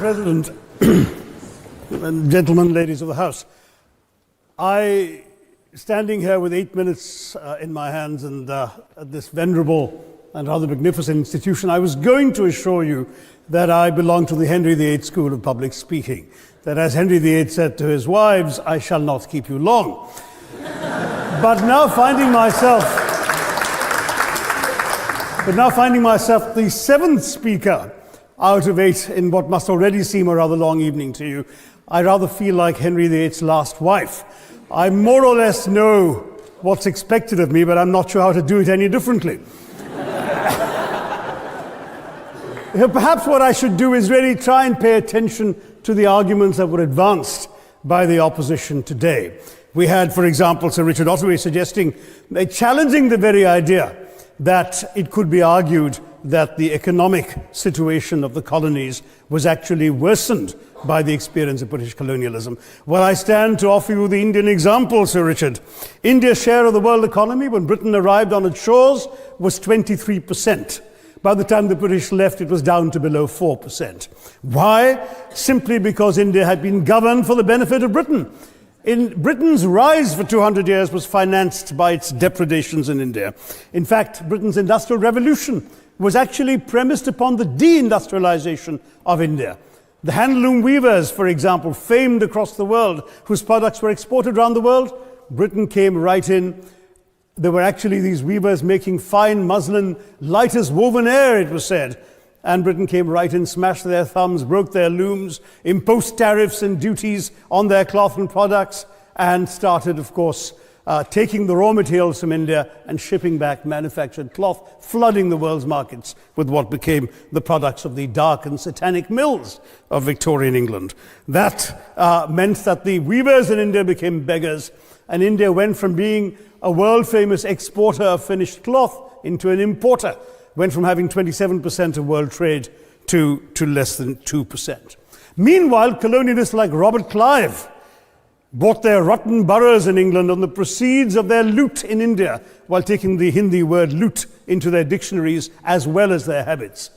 President, and gentlemen, ladies of the House, standing here with 8 minutes in my hands and at this venerable and rather magnificent institution, I was going to assure you that I belong to the Henry VIII School of Public Speaking, that as Henry VIII said to his wives, I shall not keep you long. But now finding myself the seventh speaker out of 8 in what must already seem a rather long evening to you, I rather feel like Henry VIII's last wife. I more or less know what's expected of me, but I'm not sure how to do it any differently. Perhaps what I should do is really try and pay attention to the arguments that were advanced by the opposition today. We had, for example, Sir Richard Ottaway challenging the very idea that it could be argued that the economic situation of the colonies was actually worsened by the experience of British colonialism. Well, I stand to offer you the Indian example, Sir Richard. India's share of the world economy when Britain arrived on its shores was 23%. By the time the British left, it was down to below 4%. Why? Simply because India had been governed for the benefit of Britain. Britain's rise for 200 years was financed by its depredations in India. In fact, Britain's industrial revolution was actually premised upon the deindustrialization of India. The handloom weavers, for example, famed across the world, whose products were exported around the world, Britain came right in. There were actually these weavers making fine muslin, light as woven air, it was said. And Britain came right in, smashed their thumbs, broke their looms, imposed tariffs and duties on their cloth and products, and started, of course, taking the raw materials from India and shipping back manufactured cloth, flooding the world's markets with what became the products of the dark and satanic mills of Victorian England. That meant that the weavers in India became beggars, and India went from being a world-famous exporter of finished cloth into an importer, went from having 27% of world trade to less than 2%. Meanwhile, colonialists like Robert Clive bought their rotten boroughs in England on the proceeds of their loot in India, while taking the Hindi word loot into their dictionaries as well as their habits.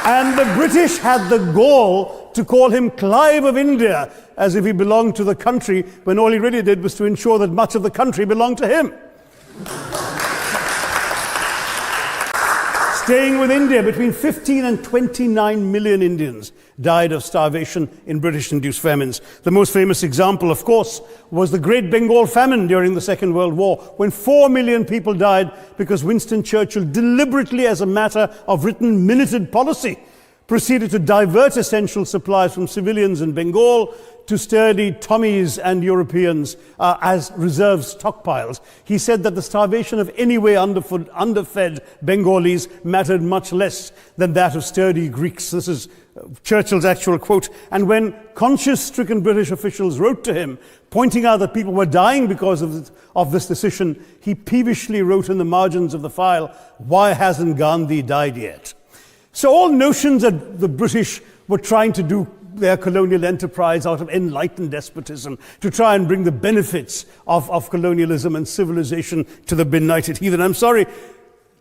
And the British had the gall to call him Clive of India, as if he belonged to the country, when all he really did was to ensure that much of the country belonged to him. Staying with India, between 15 and 29 million Indians died of starvation in British-induced famines. The most famous example, of course, was the Great Bengal Famine during the Second World War, when 4 million people died because Winston Churchill, deliberately as a matter of written minuted policy, proceeded to divert essential supplies from civilians in Bengal to sturdy Tommies and Europeans as reserve stockpiles. He said that the starvation of anyway underfed Bengalis mattered much less than that of sturdy Greeks. This is Churchill's actual quote. And when conscience-stricken British officials wrote to him, pointing out that people were dying because of this decision, he peevishly wrote in the margins of the file, "Why hasn't Gandhi died yet?" So all notions that the British were trying to do their colonial enterprise out of enlightened despotism, to try and bring the benefits of colonialism and civilization to the benighted heathen. I'm sorry,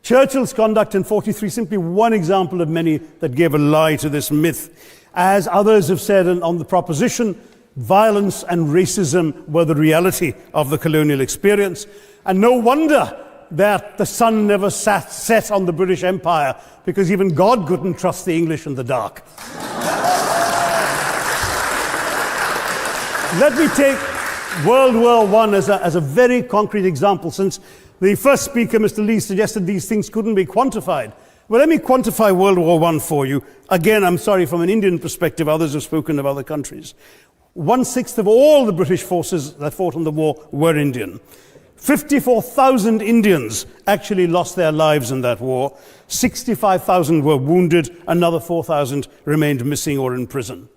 Churchill's conduct in 43 is simply one example of many that gave a lie to this myth. As others have said on the proposition, violence and racism were the reality of the colonial experience. And no wonder that the sun never set on the British Empire, because even God couldn't trust the English in the dark. Let me take World War I as a very concrete example, since the first speaker, Mr. Lee, suggested these things couldn't be quantified. Well, let me quantify World War I for you. Again, I'm sorry, from an Indian perspective, others have spoken of other countries. 1/6 of all the British forces that fought in the war were Indian. 54,000 Indians actually lost their lives in that war. 65,000 were wounded. Another 4,000 remained missing or in prison.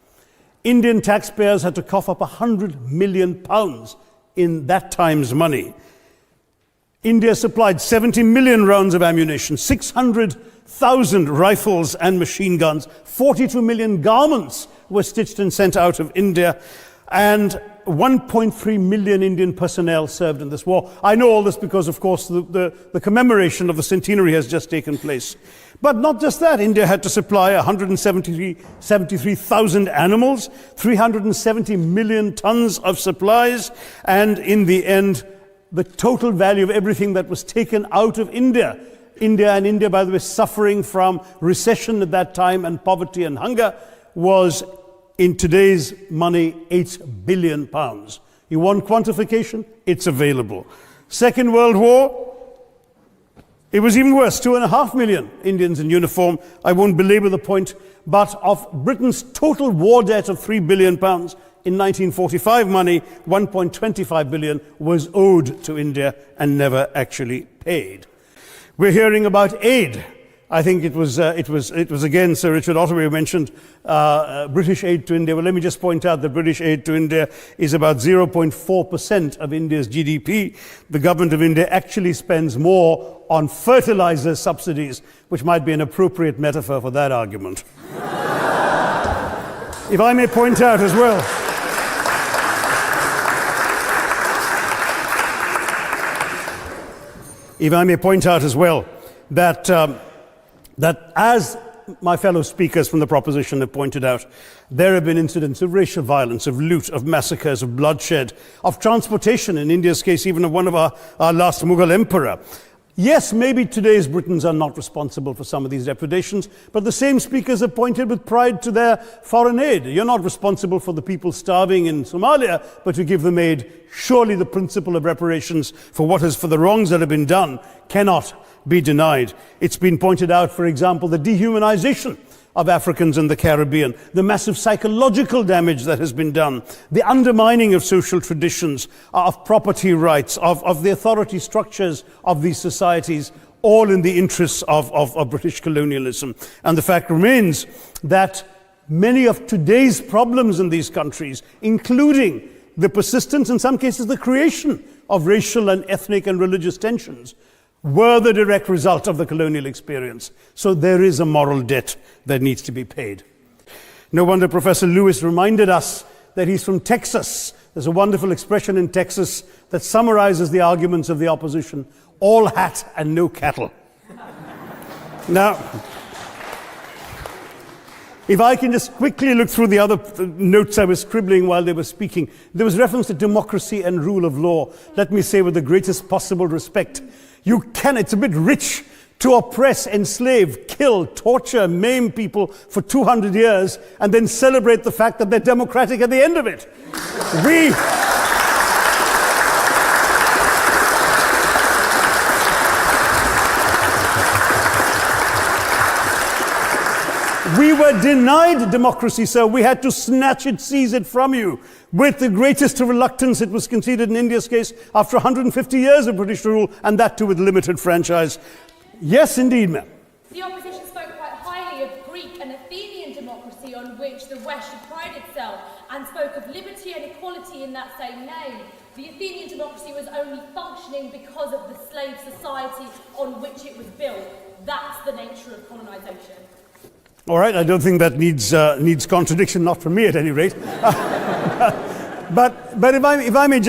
Indian taxpayers had to cough up £100 million in that time's money. India supplied 70 million rounds of ammunition, 600,000 rifles and machine guns, 42 million garments were stitched and sent out of India, and 1.3 million Indian personnel served in this war. I know all this because, of course, the commemoration of the centenary has just taken place. But not just that, India had to supply 173,000 animals, 370 million tons of supplies, and in the end, the total value of everything that was taken out of India, India, by the way, suffering from recession at that time and poverty and hunger, was, in today's money, 8 billion pounds. You want quantification? It's available. Second World War, it was even worse, 2.5 million Indians in uniform. I won't belabor the point, but of Britain's total war debt of 3 billion pounds, in 1945 money, 1.25 billion was owed to India and never actually paid. We're hearing about aid. I think it was again Sir Richard Ottaway who mentioned British aid to India. Well, let me just point out that British aid to India is about 0.4% of India's GDP. The government of India actually spends more on fertilizer subsidies, which might be an appropriate metaphor for that argument. If I may point out as well, that as my fellow speakers from the proposition have pointed out, there have been incidents of racial violence, of loot, of massacres, of bloodshed, of transportation, in India's case, even of one of our last Mughal emperor. Yes, maybe today's Britons are not responsible for some of these depredations, but the same speakers have pointed with pride to their foreign aid. You're not responsible for the people starving in Somalia, but you give them aid. Surely the principle of reparations for the wrongs that have been done cannot be denied. It's been pointed out, for example, the dehumanization of Africans in the Caribbean, the massive psychological damage that has been done, the undermining of social traditions, of property rights, of the authority structures of these societies, all in the interests of British colonialism. And the fact remains that many of today's problems in these countries, including the persistence, in some cases the creation of racial and ethnic and religious tensions, were the direct result of the colonial experience. So there is a moral debt that needs to be paid. No wonder Professor Lewis reminded us that he's from Texas. There's a wonderful expression in Texas that summarizes the arguments of the opposition: all hat and no cattle. Now, if I can just quickly look through the other notes I was scribbling while they were speaking, there was reference to democracy and rule of law. Let me say with the greatest possible respect, it's a bit rich to oppress, enslave, kill, torture, maim people for 200 years and then celebrate the fact that they're democratic at the end of it. We were denied democracy, sir. We had to snatch it, seize it from you. With the greatest reluctance, it was conceded in India's case after 150 years of British rule, and that too with limited franchise. Yes, indeed, ma'am. The opposition spoke quite highly of Greek and Athenian democracy on which the West should pride itself, and spoke of liberty and equality in that same name. The Athenian democracy was only functioning because of the slave society on which it was built. That's the nature of colonisation. All right, I don't think that needs contradiction, not from me at any rate. But if I may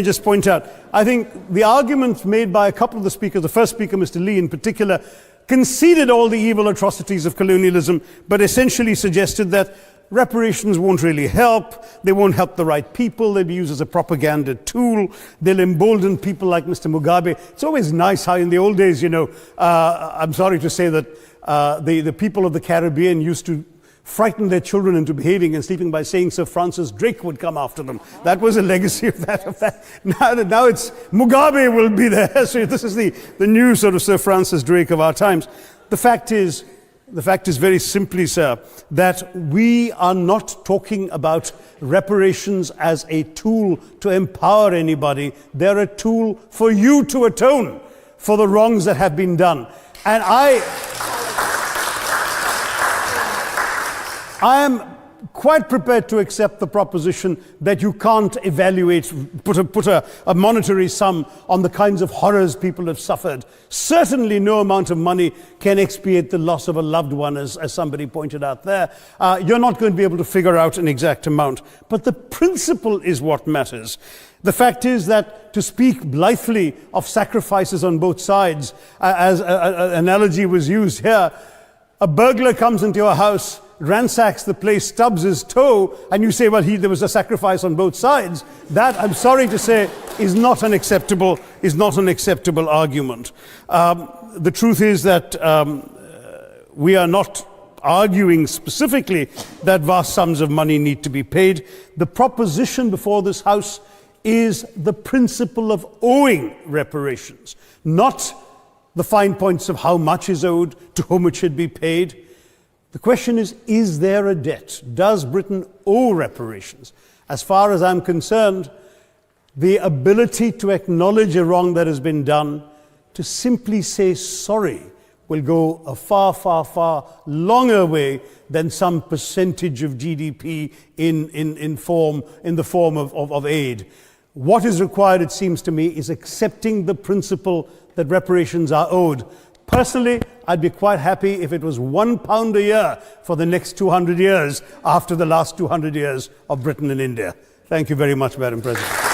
just point out, I think the argument made by a couple of the speakers, the first speaker, Mr. Lee in particular, conceded all the evil atrocities of colonialism, but essentially suggested that reparations won't really help. They won't help the right people. They'll be used as a propaganda tool. They'll embolden people like Mr. Mugabe. It's always nice how in the old days, I'm sorry to say that the people of the Caribbean used to frighten their children into behaving and sleeping by saying Sir Francis Drake would come after them. That was a legacy of that. Now it's Mugabe will be there. So this is the new sort of Sir Francis Drake of our times. The fact is very simply, sir, that we are not talking about reparations as a tool to empower anybody. They're a tool for you to atone for the wrongs that have been done. And I am quite prepared to accept the proposition that you can't evaluate, put a monetary sum on the kinds of horrors people have suffered. Certainly no amount of money can expiate the loss of a loved one, as somebody pointed out there. You're not going to be able to figure out an exact amount. But the principle is what matters. The fact is that to speak blithely of sacrifices on both sides, as an analogy was used here, a burglar comes into your house, ransacks the place, stubs his toe, and you say, well, there was a sacrifice on both sides. That, I'm sorry to say, is not an acceptable argument. The truth is that we are not arguing specifically that vast sums of money need to be paid. The proposition before this House is the principle of owing reparations, not the fine points of how much is owed, to whom it should be paid. The question is there a debt? Does Britain owe reparations? As far as I'm concerned, the ability to acknowledge a wrong that has been done, to simply say sorry, will go a far, far, far longer way than some percentage of GDP in the form of aid. What is required, it seems to me, is accepting the principle that reparations are owed. Personally, I'd be quite happy if it was £1 a year for the next 200 years after the last 200 years of Britain and India. Thank you very much, Madam President.